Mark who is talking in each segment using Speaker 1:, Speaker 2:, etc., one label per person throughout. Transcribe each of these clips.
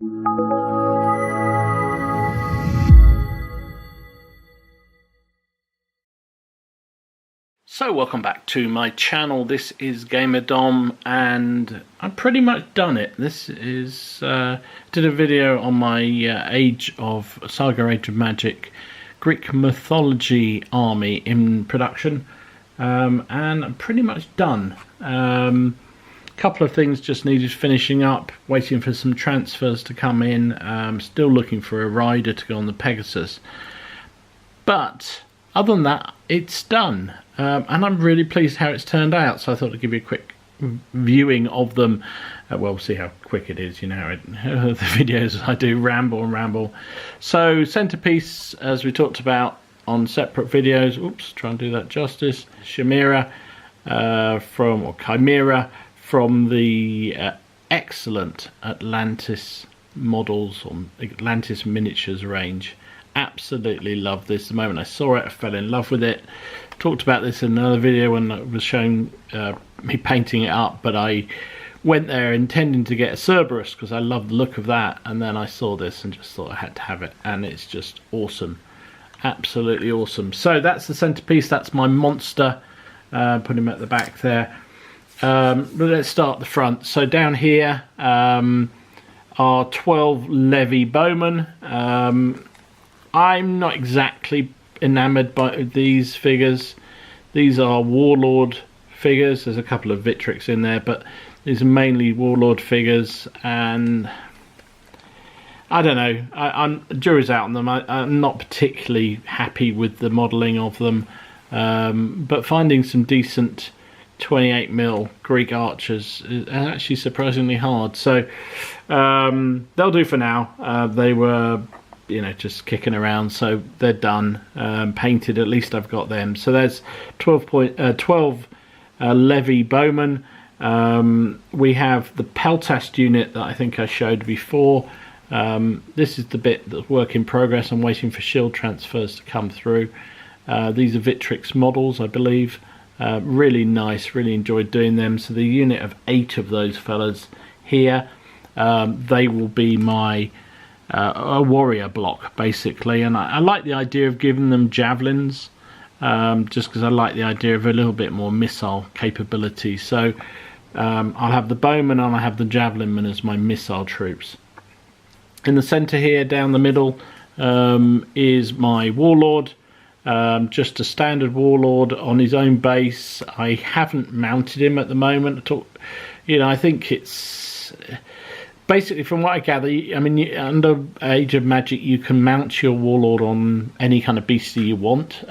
Speaker 1: So welcome back to my channel. This is GamerDom and I'm pretty much done it. This is did a video on my Saga Age of Magic Greek Mythology army in production, and I'm pretty much done. Couple of things just needed finishing up, waiting for some transfers to come in. Still looking for a rider to go on the Pegasus, but other than that, it's done. And I'm really pleased how it's turned out, so I thought I'd give you a quick viewing of them. Well, we'll see how quick it is, you know, the videos I do ramble and ramble. So Centerpiece, as we talked about on separate videos, oops, try and do that justice, Chimera Chimera from the excellent Atlantis models, or Atlantis miniatures range. Absolutely love this. The moment I saw it, I fell in love with it. Talked about this in another video when I was showing me painting it up, but I went there intending to get a Cerberus because I love the look of that, and then I saw this and just thought I had to have it, and it's just awesome. Absolutely awesome. So that's the Centerpiece, that's my monster. Put him at the back there. But let's start at the front. So down here are 12 Levy Bowmen. I'm not exactly enamoured by these figures. These are Warlord figures. There's a couple of Victrix in there, but these are mainly Warlord figures, and I don't know. I'm jury's out on them. I'm not particularly happy with the modelling of them, but finding some decent 28mm Greek archers is actually surprisingly hard. So they'll do for now. They were, you know, just kicking around, so they're done. Painted, at least I've got them. So there's 12 Levy Bowmen. We have the Peltast unit that I think I showed before. This is the bit that's work in progress. I'm waiting for shield transfers to come through. These are Victrix models, I believe. Really nice, really enjoyed doing them. So the unit of 8 of those fellas here, they will be my a warrior block basically, and I like the idea of giving them javelins, just because I like the idea of a little bit more missile capability. So I'll have the bowmen and I'll have the javelinmen as my missile troops. In the center here, down the middle, is my warlord, just a standard warlord on his own base. I haven't mounted him at the moment. You know, I think it's basically, from what I gather, I mean, under Age of Magic, you can mount your warlord on any kind of beastie you want.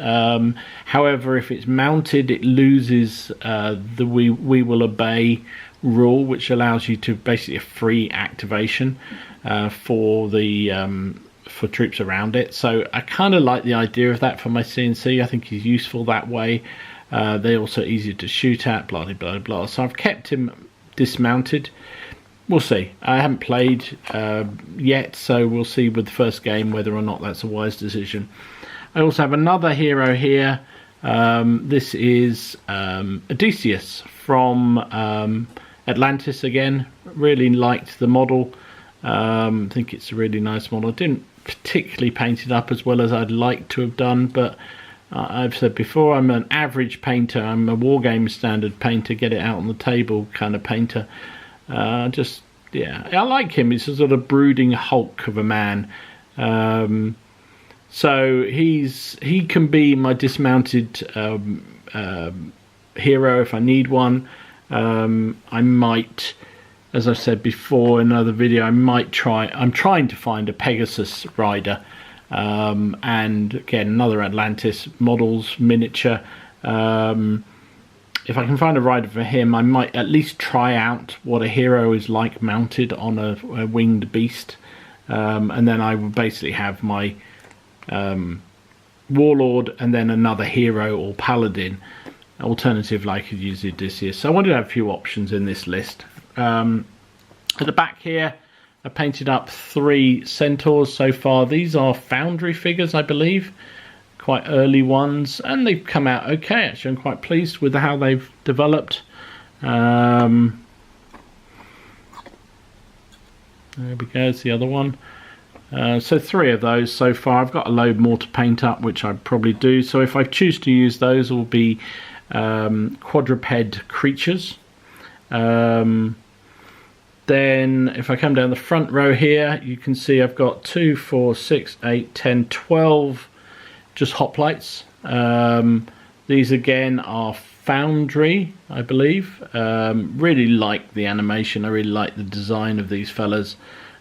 Speaker 1: However, if it's mounted, it loses the we will obey rule, which allows you to basically a free activation for the for troops around it. So I kind of like the idea of that for my CNC. I think he's useful that way. They're also easier to shoot at, blah blah blah. So I've kept him dismounted. We'll see. I haven't played yet, so we'll see with the first game whether or not that's a wise decision. I also have another hero here. This is Odysseus from Atlantis again. Really liked the model. I think it's a really nice model. I didn't particularly paint it up as well as I'd like to have done, but I've said before, I'm an average painter. I'm a wargame standard painter, get it out on the table kind of painter. Yeah, I like him. He's a sort of brooding hulk of a man. So he can be my dismounted hero if I need one. I might, as I've said before in another video, I'm trying to find a Pegasus rider, and again another Atlantis models miniature. If I can find a rider for him, I might at least try out what a hero is like mounted on a winged beast, and then I will basically have my warlord and then another hero or paladin. Alternatively, I could use Odysseus. So I wanted to have a few options in this list. At the back here, I painted up 3 centaurs so far. These are Foundry figures, I believe. Quite early ones, and they've come out okay. Actually, I'm quite pleased with how they've developed. There we go, it's the other one. So 3 of those so far. I've got a load more to paint up, which I'd probably do. So if I choose to use those, it will be quadruped creatures. Then if I come down the front row here, you can see I've got 2, 4, 6, 8, 10, 12 just hoplites. These again are Foundry, I believe. Really like the animation. I really like the design of these fellas.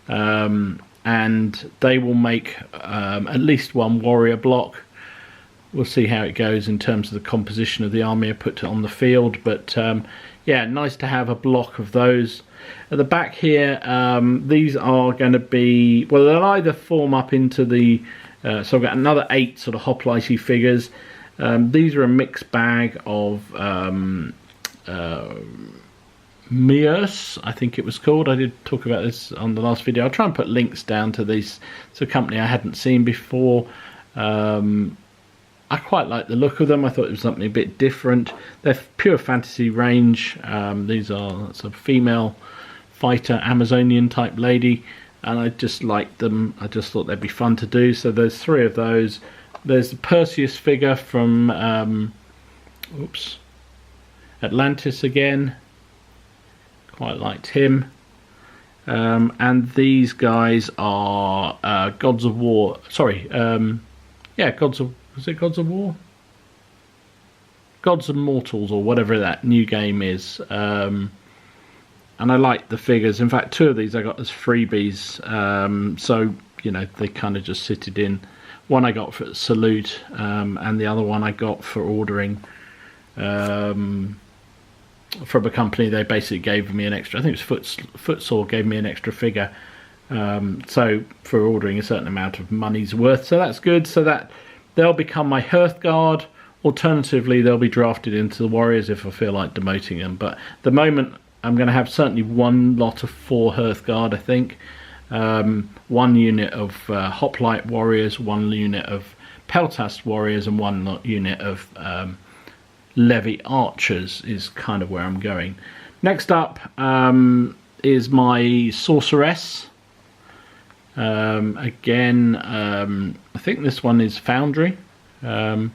Speaker 1: And they will make at least 1 warrior block. We'll see how it goes in terms of the composition of the army I put on the field, but yeah, nice to have a block of those. At the back here, these are going to be, well, they'll either form up into the, so I've got another 8 sort of hoplite-y figures. These are a mixed bag of Mios, I think it was called. I did talk about this on the last video. I'll try and put links down to these. It's a company I hadn't seen before. I quite like the look of them. I thought it was something a bit different. They're pure fantasy range. These are sort of female fighter, Amazonian type lady, and I just liked them. I just thought they'd be fun to do. So there's 3 of those. There's the Perseus figure from Atlantis again. Quite liked him. And these guys are Gods of War. Sorry, yeah, Gods of, was it Gods of War? Gods of Mortals, or whatever that new game is. And I like the figures. In fact, 2 of these I got as freebies. So, you know, they kind of just sitted in. One I got for Salute, and the other one I got for ordering. From a company, they basically gave me an extra, I think it was Footsore gave me an extra figure, so for ordering a certain amount of money's worth, so that's good. So that they'll become my Hearthguard. Alternatively, they'll be drafted into the Warriors if I feel like demoting them, but at the moment I'm going to have certainly 1 lot of 4 Hearthguard, I think. 1 unit of Hoplite Warriors, 1 unit of Peltast Warriors, and 1 unit of Levy Archers is kind of where I'm going. Next up is my Sorceress. Again, I think this one is Foundry. So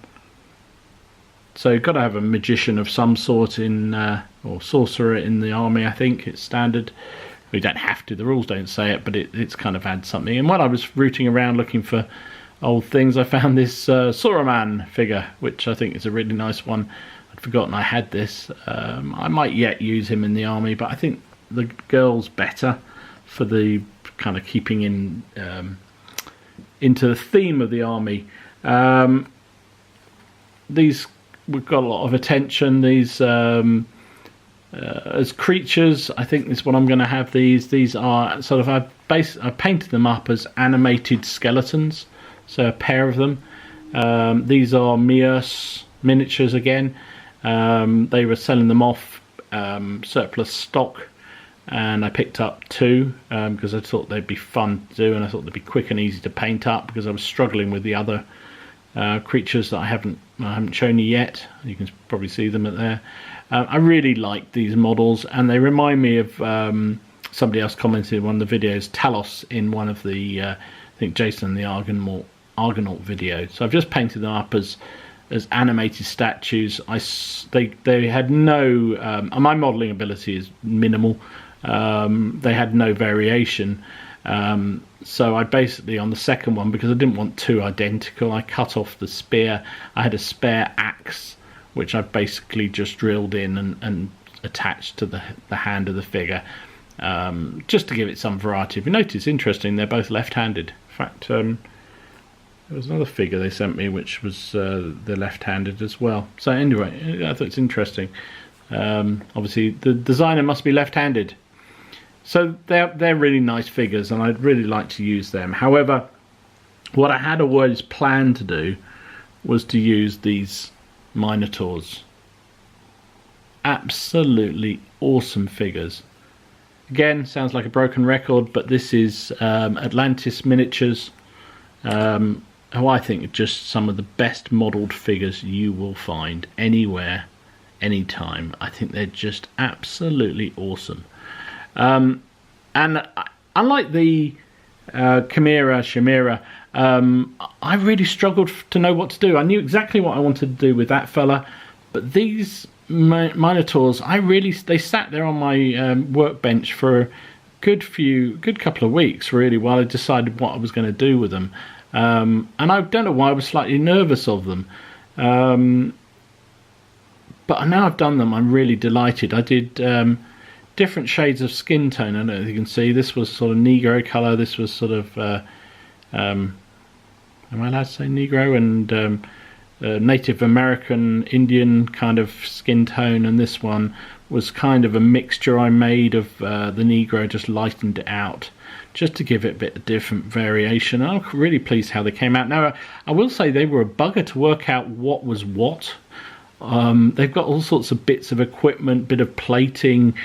Speaker 1: you've got to have a magician of some sort in, or sorcerer in the army. I think it's standard. We don't have to, the rules don't say it, but it's kind of adds something. And while I was rooting around looking for old things, I found this Saruman figure, which I think is a really nice one. I'd forgotten I had this. I might yet use him in the army, but I think the girl's better for the kind of keeping in into the theme of the army. These, we've got a lot of attention. These as creatures, I think this is what I'm going to have. These are sort of, I painted them up as animated skeletons, so a pair of them. These are Mios miniatures again. They were selling them off surplus stock, and I picked up 2 because I thought they'd be fun to do, and I thought they'd be quick and easy to paint up because I was struggling with the other creatures that I haven't shown you yet. You can probably see them at there. I really like these models, and they remind me of somebody else commented in one of the videos, Talos, in one of the I think Jason the Argonaut video. So I've just painted them up as animated statues. They had no my modelling ability is minimal. They had no variation. So I basically, on the second one, because I didn't want 2 identical, I cut off the spear. I had a spare axe, which I've basically just drilled in and attached to the hand of the figure, just to give it some variety. If you notice, interesting, they're both left-handed. In fact, there was another figure they sent me which was they're left-handed as well. So anyway, I thought it's interesting. Obviously, the designer must be left-handed. So they're really nice figures, and I'd really like to use them. However, what I had always planned to do was to use these Minotaurs. Absolutely awesome figures. Again, sounds like a broken record, but this is Atlantis miniatures, who I think are just some of the best modelled figures you will find anywhere, anytime. I think they're just absolutely awesome. And unlike the Chimera, I really struggled to know what to do. I knew exactly what I wanted to do with that fella, but these Minotaurs, they sat there on my workbench for a good couple of weeks, really, while I decided what I was going to do with them. And I don't know why I was slightly nervous of them. But now I've done them, I'm really delighted. I did different shades of skin tone. I don't know if you can see. This was sort of Negro colour. This was sort of, am I allowed to say Negro? And Native American, Indian kind of skin tone. And this one was kind of a mixture I made of the Negro, just lightened it out, just to give it a bit of different variation. I'm really pleased how they came out. Now, I will say they were a bugger to work out what was what. They've got all sorts of bits of equipment, bit of plating,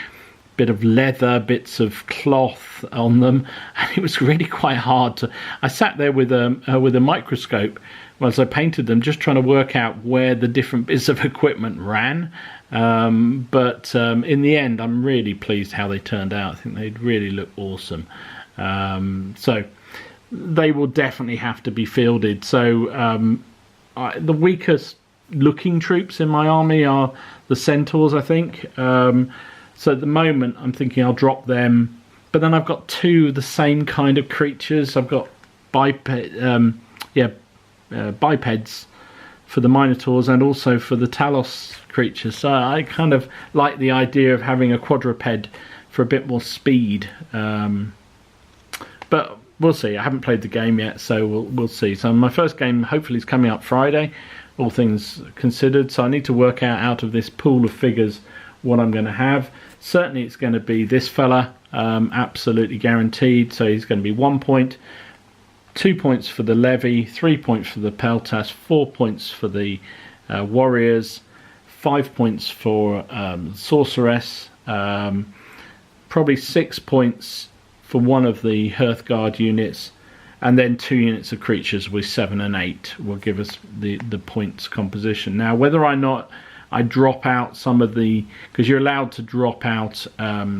Speaker 1: bit of leather, bits of cloth on them, and it was really quite hard to. I sat there with a microscope whilst I painted them, just trying to work out where the different bits of equipment ran. But in the end, I'm really pleased how they turned out. I think they really look awesome. So they will definitely have to be fielded. So the weakest looking troops in my army are the centaurs, I think. So at the moment I'm thinking I'll drop them, but then I've got two of the same kind of creatures. I've got bipeds for the Minotaurs and also for the Talos creatures. So I kind of like the idea of having a quadruped for a bit more speed, but we'll see. I haven't played the game yet, so we'll see. So my first game hopefully is coming up Friday, all things considered. So I need to work out of this pool of figures what I'm going to have. Certainly it's going to be this fella, absolutely guaranteed. So he's going to be 1 point, 2 points for the Levy, 3 points for the Peltas, 4 points for the Warriors, 5 points for Sorceress, probably 6 points for one of the Hearthguard units, and then 2 units of creatures with 7 and 8 will give us the points composition. Now, whether or not I drop out some of the, because you're allowed to drop out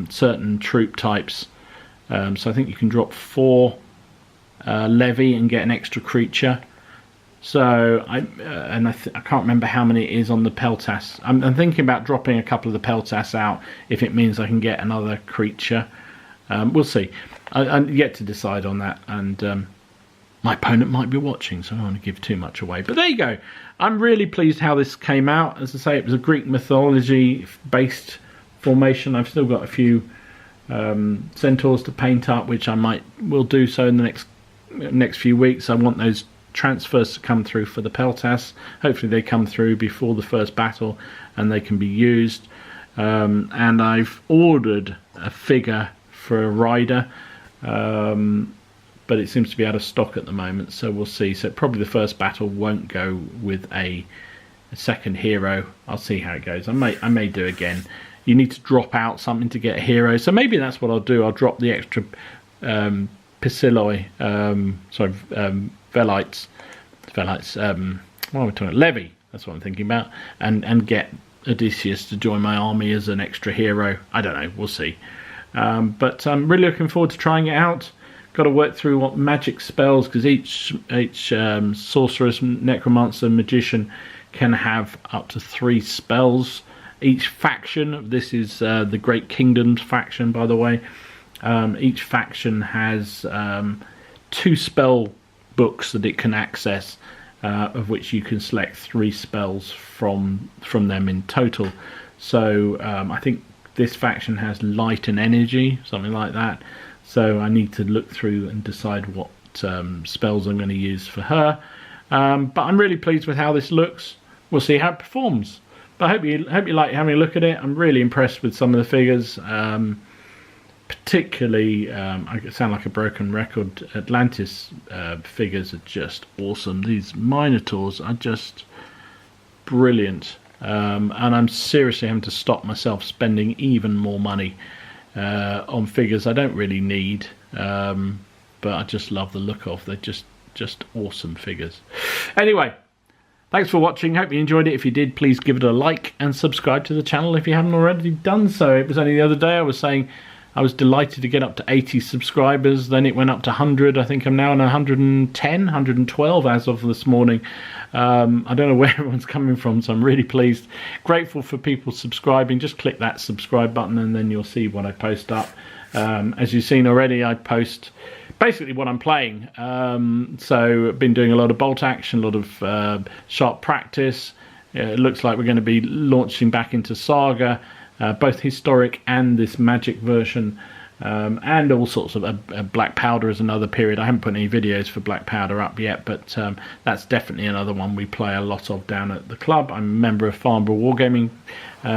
Speaker 1: certain troop types, so I think you can drop 4 Levy and get an extra creature. So I can't remember how many it is on the Peltas. I'm thinking about dropping a couple of the Peltas out if it means I can get another creature. We'll see. I'm yet to decide on that, and my opponent might be watching, so I don't want to give too much away. But there you go. I'm really pleased how this came out. As I say, it was a Greek mythology based formation. I've still got a few centaurs to paint up, which will do so in the next few weeks. I want those transfers to come through for the Peltas. Hopefully they come through before the first battle and they can be used. And I've ordered a figure for a rider, but it seems to be out of stock at the moment, so we'll see. So probably the first battle won't go with a second hero. I'll see how it goes. I may do again. You need to drop out something to get a hero, so maybe that's what I'll do. I'll drop the extra Psiloi, Velites, what am I talking about? Levy, that's what I'm thinking about, and get Odysseus to join my army as an extra hero. I don't know, we'll see. But I'm really looking forward to trying it out. Got to work through what magic spells, because each sorceress, necromancer, magician can have up to 3 spells. Each faction, this is the Great Kingdoms faction, by the way. Each faction has 2 spell books that it can access, of which you can select 3 spells from them in total. So I think this faction has light and energy, something like that. So I need to look through and decide what spells I'm going to use for her. But I'm really pleased with how this looks. We'll see how it performs. But I hope you like having a look at it. I'm really impressed with some of the figures. Particularly, I sound like a broken record, Atlantis figures are just awesome. These Minotaurs are just brilliant. And I'm seriously having to stop myself spending even more money on figures I don't really need, but I just love the look of. They're just awesome figures. Anyway, thanks for watching. Hope you enjoyed it. If you did, please give it a like and subscribe to the channel if you haven't already done so. It was only the other day I was saying I was delighted to get up to 80 subscribers. Then it went up to 100. I think I'm now on 110, 112 as of this morning. I don't know where everyone's coming from, so I'm really pleased. Grateful for people subscribing. Just click that subscribe button and then you'll see what I post up. As you've seen already, I post basically what I'm playing. So I've been doing a lot of bolt action, a lot of sharp practice. It looks like we're going to be launching back into Saga, both historic and this magic version, and all sorts of Black Powder is another period. I haven't put any videos for Black Powder up yet, but that's definitely another one we play a lot of down at the club. I'm a member of Farnborough Wargaming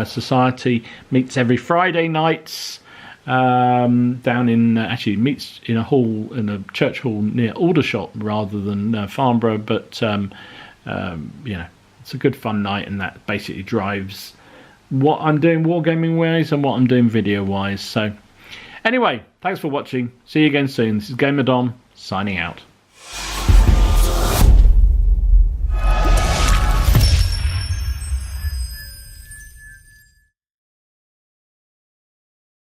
Speaker 1: Society. Meets every Friday nights down in actually meets in a hall, in a church hall near Aldershot rather than Farnborough, but you know, it's a good fun night, and that basically drives what I'm doing wargaming wise and what I'm doing video wise. So anyway, thanks for watching. See you again soon. This is Gamer Dom signing out.